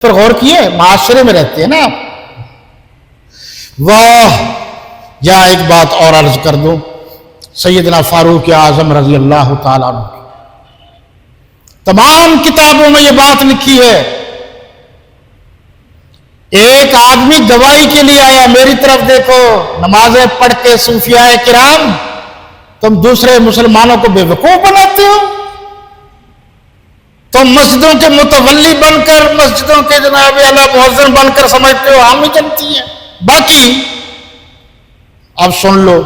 پر غور کیے؟ معاشرے میں رہتے ہیں نا آپ. واہ، یا ایک بات اور عرض کر دوں، سیدنا فاروق اعظم رضی اللہ تعالیٰ عنہ تمام کتابوں میں یہ بات لکھی ہے. ایک آدمی گواہی کے لیے آیا، میری طرف دیکھو، نمازیں پڑھ کے صوفیاء کرام تم دوسرے مسلمانوں کو بے وقوف بناتے ہو، تم مسجدوں کے متولی بن کر، مسجدوں کے جناب اعلیٰ مؤذن بن کر سمجھتے ہو ہم ہی چلتی ہیں. باقی اب سن لو،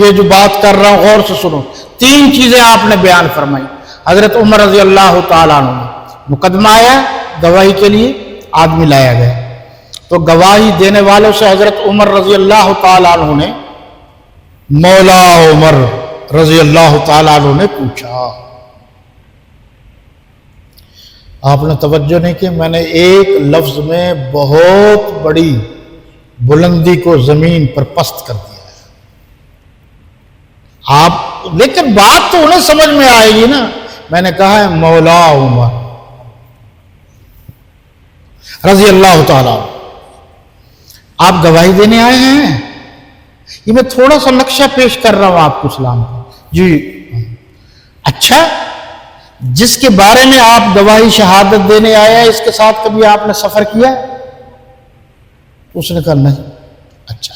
یہ جو بات کر رہا ہوں غور سے سنو. 3 چیزیں آپ نے بیان فرمائی. حضرت عمر رضی اللہ تعالیٰ عنہ مقدمہ آیا گواہی کے لیے، آدمی لایا گیا تو گواہی دینے والوں سے حضرت عمر رضی اللہ تعالیٰ عنہ نے، مولا عمر رضی اللہ تعالیٰ عنہ نے پوچھا. آپ نے توجہ نہیں کی، میں نے ایک لفظ میں بہت بڑی بلندی کو زمین پر پست کر دیا ہے. آپ لیکن بات تو انہیں سمجھ میں آئے گی نا. میں نے کہا ہے مولا عمر رضی اللہ تعالیٰ. آپ گواہی دینے آئے ہیں. یہ میں تھوڑا سا نقشہ پیش کر رہا ہوں آپ کو اسلام کا. جی اچھا، جس کے بارے میں آپ گواہی شہادت دینے آئے ہیں، اس کے ساتھ کبھی آپ نے سفر کیا؟ اس نے کہا نہیں. اچھا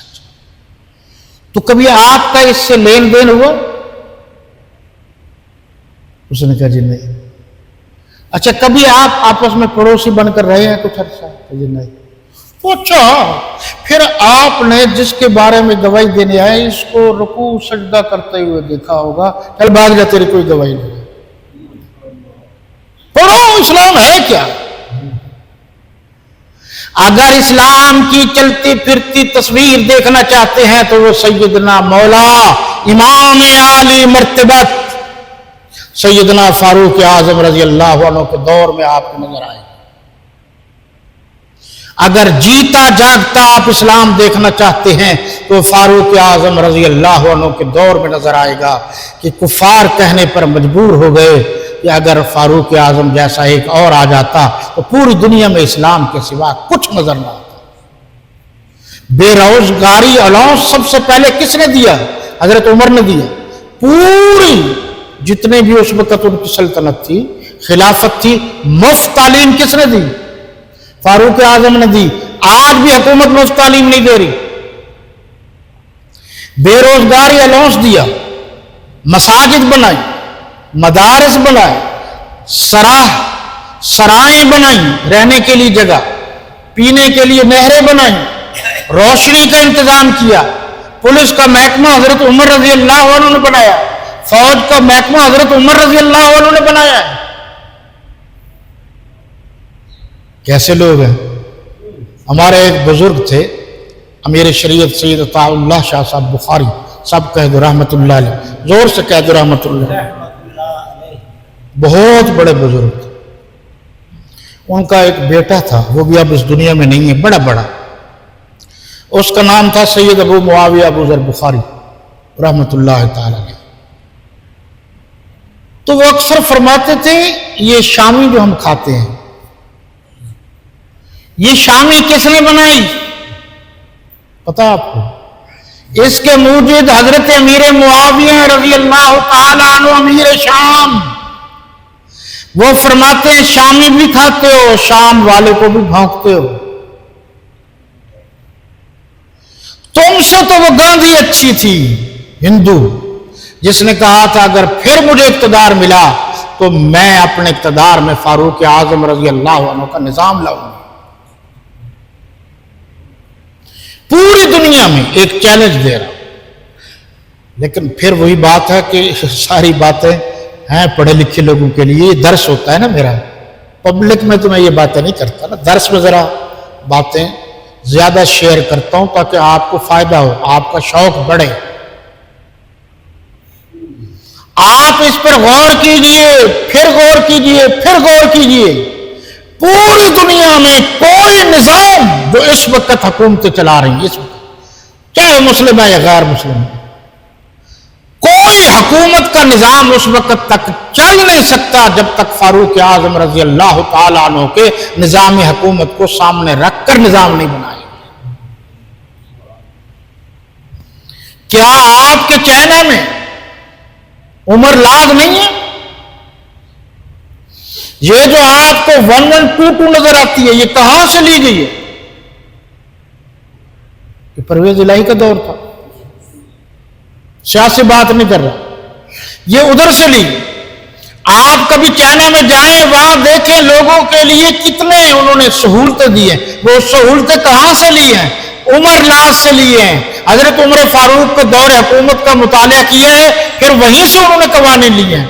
تو کبھی آپ کا اس سے لین دین ہوا؟ اس نے کہا جی نہیں. اچھا کبھی آپ آپس میں پڑوسی بن کر رہے ہیں کچھ عرصہ؟ جی نہیں. اچھا پھر آپ نے جس کے بارے میں گواہی دینے آئے اس کو رکوع سجدہ کرتے ہوئے دیکھا ہوگا، چل بھاگ جا تیری کوئی گواہی نہیں. پڑھو اسلام ہے کیا. اگر اسلام کی چلتی پھرتی تصویر دیکھنا چاہتے ہیں تو وہ سیدنا مولا امام عالی مرتبت سیدنا فاروق اعظم رضی اللہ عنہ کے دور میں آپ کو نظر آئے. اگر جیتا جاگتا آپ اسلام دیکھنا چاہتے ہیں تو فاروق اعظم رضی اللہ عنہ کے دور میں نظر آئے گا کہ کفار کہنے پر مجبور ہو گئے کہ اگر فاروق اعظم جیسا ایک اور آ جاتا تو پوری دنیا میں اسلام کے سوا کچھ نظر نہ آتا. بے روزگاری الاؤنس سب سے پہلے کس نے دیا؟ حضرت عمر نے دیا. پوری جتنے بھی اس وقت ان کی سلطنت تھی، خلافت تھی، مفت تعلیم کس نے دی؟ فاروق اعظم نے دی. آج بھی حکومت مفت تعلیم نہیں دے رہی. بے روزگاری الاؤنس دیا، مساجد بنائی، مدارس بنائے، سرائیں بنائیں رہنے کے لیے جگہ، پینے کے لیے نہریں بنائیں، روشنی کا انتظام کیا. پولیس کا محکمہ حضرت عمر رضی اللہ عنہ نے بنایا، فوج کا محکمہ حضرت عمر رضی اللہ عنہ نے بنایا. کیسے لوگ ہیں. ہمارے ایک بزرگ تھے امیر شریعت سید عطاء اللہ شاہ صاحب بخاری، سب کہہ دو رحمت اللہ علیہ، زور سے کہہ دو رحمت اللہ علیہ. بہت بڑے بزرگ تھے. ان کا ایک بیٹا تھا، وہ بھی اب اس دنیا میں نہیں ہے، بڑا اس کا نام تھا سید ابو معاویہ ابو ذر بخاری رحمت اللہ تعالی علیہ. تو وہ اکثر فرماتے تھے یہ شامی جو ہم کھاتے ہیں، یہ شامی کس نے بنائی پتا آپ کو؟ اس کے موجد حضرت امیر معاویہ رضی اللہ تعالی عنہ امیر شام. وہ فرماتے ہیں شامی بھی کھاتے ہو، شام والے کو بھی بھونکتے ہو. تم سے تو وہ گاندھی اچھی تھی، ہندو، جس نے کہا تھا اگر پھر مجھے اقتدار ملا تو میں اپنے اقتدار میں فاروق اعظم رضی اللہ عنہ کا نظام لاؤں گا. پوری دنیا میں ایک چیلنج دے رہا. لیکن پھر وہی بات ہے کہ ساری باتیں ہیں پڑھے لکھے لوگوں کے لیے. یہ درس ہوتا ہے نا میرا، پبلک میں تو میں یہ باتیں نہیں کرتا نا، درس میں ذرا باتیں زیادہ شیئر کرتا ہوں تاکہ آپ کو فائدہ ہو، آپ کا شوق بڑھے. آپ اس پر غور کیجئے، پھر غور کیجئے، پھر غور کیجئے. پوری دنیا میں کوئی نظام جو اس وقت حکومتیں چلا رہی ہیں، اس وقت چاہے مسلم ہے یا غیر مسلم ہے، کوئی کوئی حکومت کا نظام اس وقت تک چل نہیں سکتا جب تک فاروق اعظم رضی اللہ تعالیٰ عنہ کے نظام حکومت کو سامنے رکھ کر نظام نہیں بنائے. کیا آپ کے چائنا میں عمر لاگ نہیں ہے؟ یہ جو آپ کو 1122 نظر آتی ہے یہ کہاں سے لی گئی ہے؟ یہ پرویز الہی کا دور تھا، سیاسی بات نہیں کر رہا، یہ ادھر سے لی. آپ کبھی چائنا میں جائیں وہاں دیکھیں لوگوں کے لیے کتنے انہوں نے سہولتیں دی ہیں. وہ سہولتیں کہاں سے لی ہیں؟ عمر لاز سے لیے ہیں. حضرت عمر فاروق کے دور حکومت کا مطالعہ کیا ہے، پھر وہیں سے انہوں نے قوانین لیے ہیں.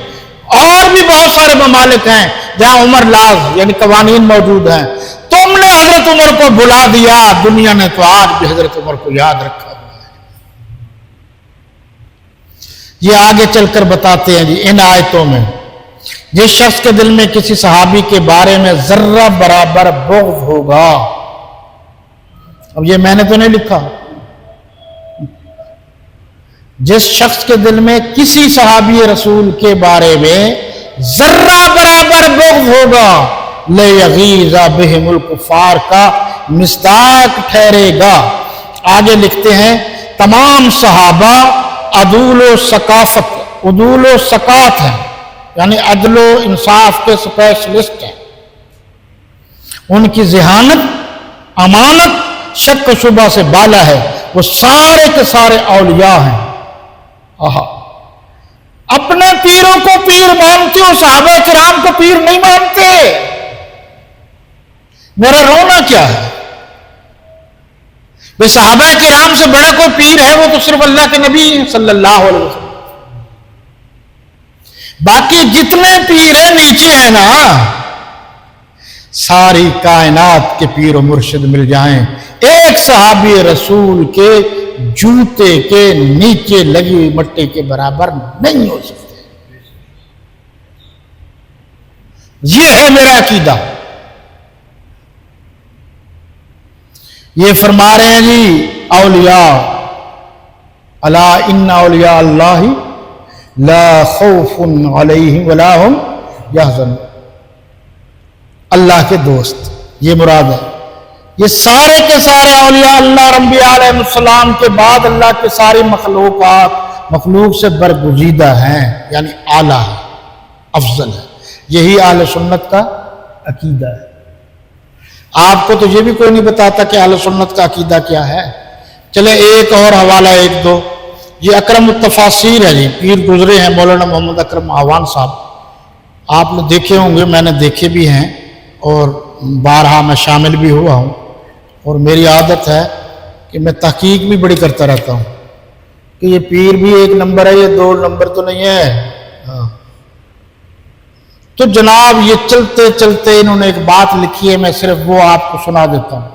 اور بھی بہت سارے ممالک ہیں جہاں عمر لاز یعنی قوانین موجود ہیں. تم نے حضرت عمر کو بلا دیا، دنیا نے تو آج بھی حضرت عمر کو یاد رکھا ہوا ہے. یہ آگے چل کر بتاتے ہیں جی ان آیتوں میں جس شخص کے دل میں کسی صحابی کے بارے میں ذرہ برابر بغض ہوگا. اب یہ میں نے تو نہیں لکھا. جس شخص کے دل میں کسی صحابی رسول کے بارے میں ذرہ برابر بغض ہوگا لَيَغِيظَ بِهِمُ الْكُفَّارَ کا مصداق ٹھہرے گا. آگے لکھتے ہیں تمام صحابہ عدول و ثقافت عدول و ثقات ہیں یعنی عدل و انصاف کے سپیشلسٹ ہیں. ان کی ذہانت امانت شک و شبہ سے بالا ہے. وہ سارے کے سارے اولیاء ہیں. اپنے پیروں کو پیر مانتے ہو، صحابہ کرام کو پیر نہیں مانتے. میرا رونا کیا ہے؟ بے صحابہ کرام سے بڑا کوئی پیر ہے وہ تو صرف اللہ کے نبی ہیں صلی اللہ علیہ وسلم. باقی جتنے پیر ہیں نیچے ہیں نا، ساری کائنات کے پیر و مرشد مل جائیں ایک صحابی رسول کے جوتے کے نیچے لگی ہوئی مٹی کے برابر نہیں ہو سکتے. یہ ہے میرا عقیدہ. یہ فرما رہے ہیں جی اولیاء الا ان اولیاء اللہ لا خوف علیہم ولا هم یحزنون. اللہ کے دوست یہ مراد ہے. یہ سارے کے سارے اولیاء اللہ انبیاء علیہ السلام کے بعد اللہ کے ساری مخلوق سے برگزیدہ ہیں یعنی اعلیٰ ہے، افضل ہے. یہی اہل سنت کا عقیدہ ہے. آپ کو تو یہ بھی کوئی نہیں بتاتا کہ اہل سنت کا عقیدہ کیا ہے. چلے ایک اور حوالہ ایک دو. یہ اکرم التفاسیر ہے جی، پیر گزرے ہیں مولانا محمد اکرم آوان صاحب. آپ نے دیکھے ہوں گے، میں نے دیکھے بھی ہیں اور بارہا میں شامل بھی ہوا ہوں. اور میری عادت ہے کہ میں تحقیق بھی بڑی کرتا رہتا ہوں کہ یہ پیر بھی ایک نمبر ہے، یہ دو نمبر تو نہیں ہے. تو جناب یہ چلتے چلتے انہوں نے ایک بات لکھی ہے، میں صرف وہ آپ کو سنا دیتا ہوں.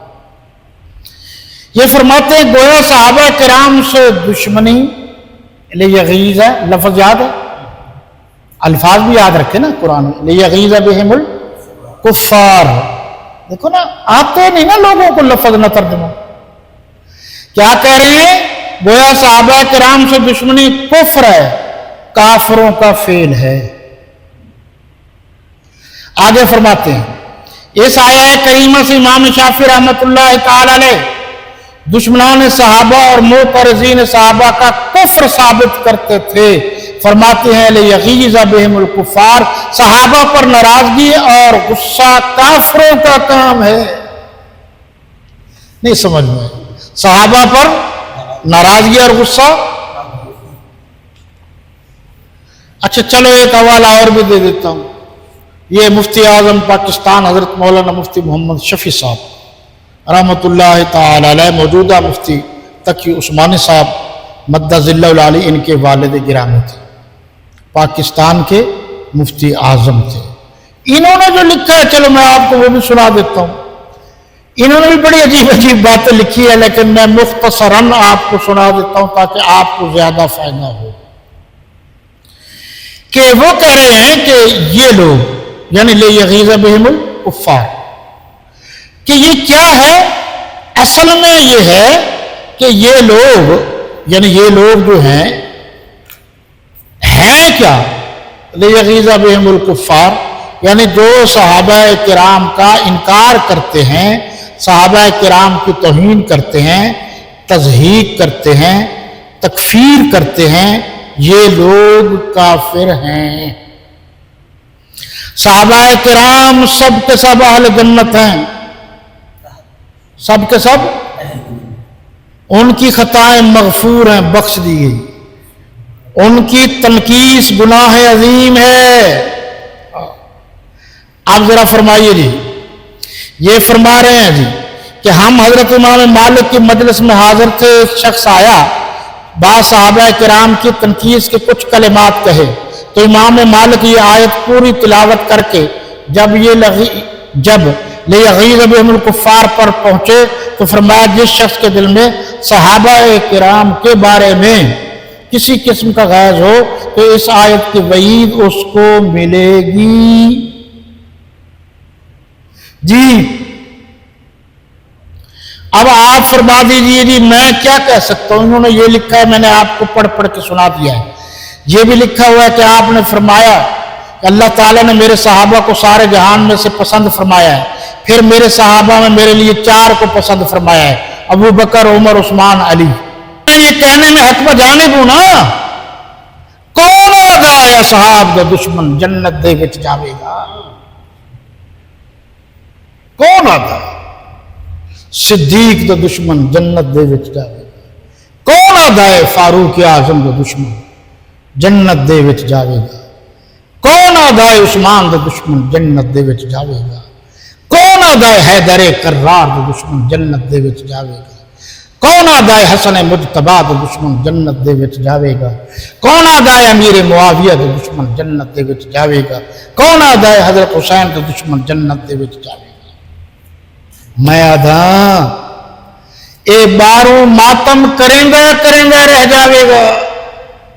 یہ فرماتے ہیں گویا صحابہ کرام سے دشمنی لیغیظ ہے. لفظ یاد ہے، الفاظ بھی یاد رکھے نا قرآن میں. لیغیظ بہم الکفار. دیکھو نا آتے نہیں نا لوگوں کو لفظ نہ ترجمہ. کیا کہہ رہے ہیں؟ گویا صحابہ کرام سے دشمنی کفر ہے، کافروں کا فعل ہے. آگے فرماتے ہیں اس آیہ کریمہ سے امام شافعی رحمۃ اللہ تعالی علیہ دشمنان صحابہ اور معترضین صحابہ کا کفر ثابت کرتے تھے. فرماتے ہیں لیغیظ بہم الکفار، صحابہ پر ناراضگی اور غصہ کافروں کا کام ہے. نہیں سمجھ میں؟ صحابہ پر ناراضگی اور غصہ. اچھا چلو ایک حوالہ اور بھی دے دیتا ہوں. یہ مفتی اعظم پاکستان حضرت مولانا مفتی محمد شفیع صاحب رحمۃ اللہ تعالی علیہ، موجودہ مفتی تقی عثمانی صاحب مدہ ذلہ العالی، ان کے والد گرامی تھے، پاکستان کے مفتی اعظم تھے. انہوں نے جو لکھا ہے چلو میں آپ کو وہ بھی سنا دیتا ہوں. انہوں نے بھی بڑی عجیب عجیب باتیں لکھی ہے لیکن میں مختصراً آپ کو سنا دیتا ہوں تاکہ آپ کو زیادہ فائدہ ہو. کہ وہ کہہ رہے ہیں کہ یہ لوگ یعنی لیغیظ بہم الکفار کہ یہ کیا ہے؟ اصل میں یہ ہے کہ یہ لوگ یعنی یہ لوگ جو ہیں کیا؟ لیغیظ بہم الکفار، یعنی جو صحابہ کرام کا انکار کرتے ہیں، صحابہ کرام کی توہین کرتے ہیں، تضحیق کرتے ہیں، تکفیر کرتے ہیں، یہ لوگ کافر ہیں۔ صحابہ کرام سب کے سب اہل جنت ہیں، سب کے سب، ان کی خطائیں مغفور ہیں، بخش دی گئی، ان کی تنقیص گناہ عظیم ہے۔ آپ ذرا فرمائیے جی، یہ فرما رہے ہیں جی کہ ہم حضرت امام مالک کی مجلس میں حاضر تھے، ایک شخص آیا، بعض صحابہ کرام کی تنقیص کے کچھ کلمات کہے، تو امام مالک یہ آیت پوری تلاوت کر کے جب لیغیظ بہم الکفار پر پہنچے تو فرمایا جس شخص کے دل میں صحابہ کرام کے بارے میں کسی قسم کا غیظ ہو تو اس آیت کی وعید اس کو ملے گی۔ جی اب آپ فرما دیجئے جی میں کیا کہہ سکتا ہوں، انہوں نے یہ لکھا ہے، میں نے آپ کو پڑھ پڑھ کے سنا دیا ہے۔ یہ بھی لکھا ہوا ہے کہ آپ نے فرمایا کہ اللہ تعالیٰ نے میرے صحابہ کو سارے جہان میں سے پسند فرمایا ہے، پھر میرے صحابہ میں میرے لیے 4 کو پسند فرمایا ہے، ابو بکر، عمر، عثمان، علی۔ یہ کہنے میں حق بجانے کو نا کون آگا یا صحاب دا دشمن جنت دے وچ جاوے گا، کون آگا صدیق دا دشمن جنت دے وچ جاوے گا، کون آگا ہے فاروق اعظم دا دشمن جنت دے وچ جاوے گا، کون آگا ہے عثمان دا دشمن جنت دے وچ جاوے گا، کون آگا ہے حیدر کرار دا دشمن جنت دے وچ جاوے گا، کون آگا ہے حسن مجتبی دا دشمن جنت دے وچ جاوے گا، کون آگا ہے امیر معاویہ دا دشمن جنت دے وچ جاوے گا، کون آگا ہے حضرت حسین دا دشمن جنت دے وچ جاوے گا۔ میں آدھا اے باروں ماتم کریں گا رہ جاوے گا،